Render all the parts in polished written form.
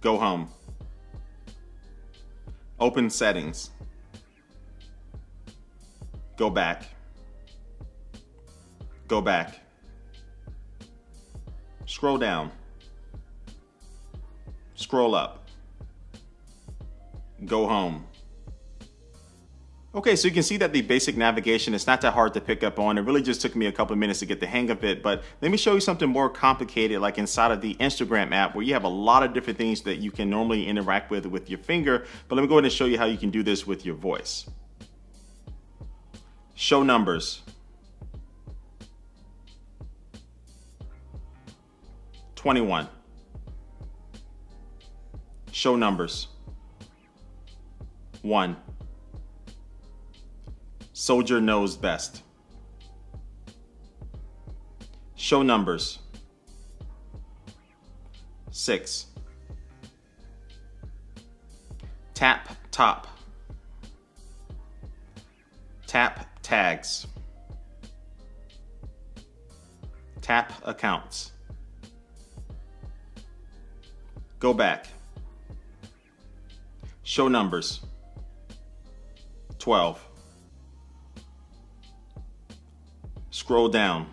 Go home. Open settings. Go back. Go back. Scroll down. Scroll up. Go home. Okay, so you can see that the basic navigation is not that hard to pick up on. It really just took me a couple of minutes to get the hang of it, but let me show you something more complicated, like inside of the Instagram app, where you have a lot of different things that you can normally interact with your finger, but let me go ahead and show you how you can do this with your voice. Show numbers. 21. Show numbers. 1. Soldier knows best. Show numbers. 6. Tap top. Tap tags. Tap accounts. Go back. Show numbers. 12. Scroll down.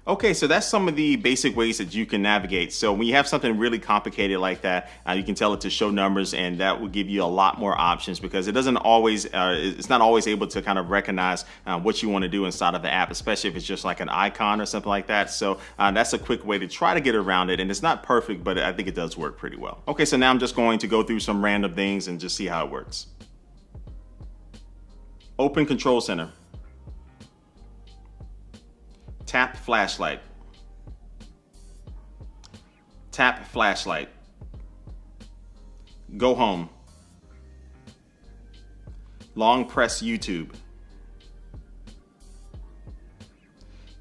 Okay, so that's some of the basic ways that you can navigate. So when you have something really complicated like that, you can tell it to show numbers, and that will give you a lot more options, because it doesn't always, it's not always able to kind of recognize what you want to do inside of the app, especially if it's just like an icon or something like that. So that's a quick way to try to get around it, and it's not perfect, but I think it does work pretty well. Okay, so now I'm just going to go through some random things and just see how it works. Open Control Center. Tap flashlight. Tap flashlight. Go home. Long press YouTube.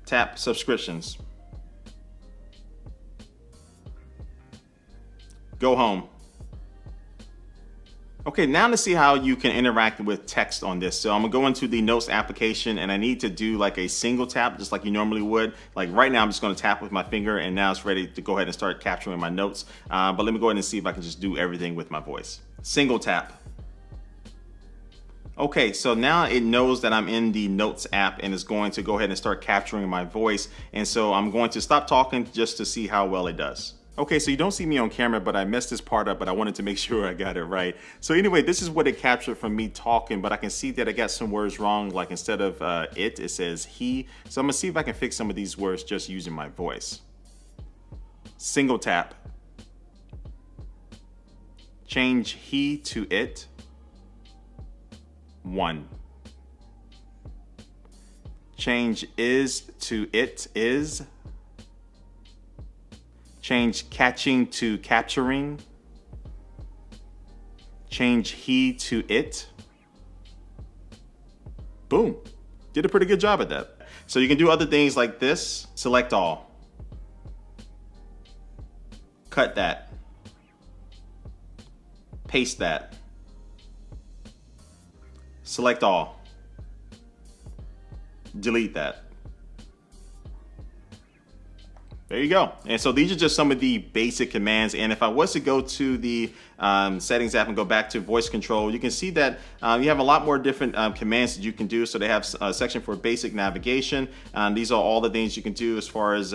Tap subscriptions. Go home. Okay, now to see how you can interact with text on this. So I'm gonna go into the Notes application, and I need to do like a single tap, just like you normally would. Like right now, I'm just gonna tap with my finger, and now it's ready to go ahead and start capturing my notes. But let me go ahead and see if I can just do everything with my voice. Single tap. Okay, so now it knows that I'm in the Notes app, and it's going to go ahead and start capturing my voice. And so I'm going to stop talking just to see how well it does. Okay, so you don't see me on camera, but I messed this part up, but I wanted to make sure I got it right. So anyway, this is what it captured from me talking, but I can see that I got some words wrong. Like instead of it says he. So I'm gonna see if I can fix some of these words just using my voice. Single tap. Change he to it. 1. Change is to it is. Change catching to capturing. Change he to it. Boom. Did a pretty good job at that. So you can do other things like this. Select all. Cut that. Paste that. Select all. Delete that. There you go. And so these are just some of the basic commands. And if I was to go to the settings app and go back to voice control, you can see that you have a lot more different commands that you can do. So they have a section for basic navigation. These are all the things you can do as far as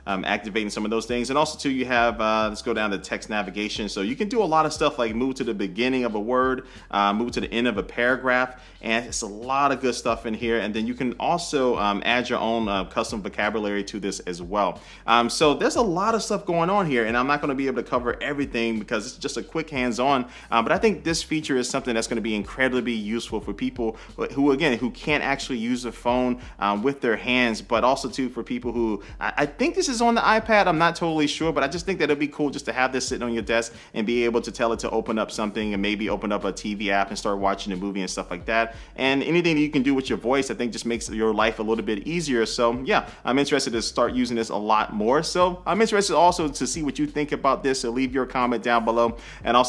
activating some of those things. And also too, you have, let's go down to text navigation. So you can do a lot of stuff like move to the beginning of a word, move to the end of a paragraph. And it's a lot of good stuff in here. And then you can also add your own custom vocabulary to this as well. So there's a lot of stuff going on here, and I'm not going to be able to cover everything because it's just a quick hands-on, but I think this feature is something that's going to be incredibly useful for people who can't actually use a phone with their hands, but also too for people who, I think this is on the iPad, I'm not totally sure, but I just think that it'd be cool just to have this sitting on your desk and be able to tell it to open up something and maybe open up a TV app and start watching a movie and stuff like that. And anything that you can do with your voice, I think just makes your life a little bit easier. So yeah, I'm interested to start using this a lot more. So I'm interested also to see what you think about this, so leave your comment down below, and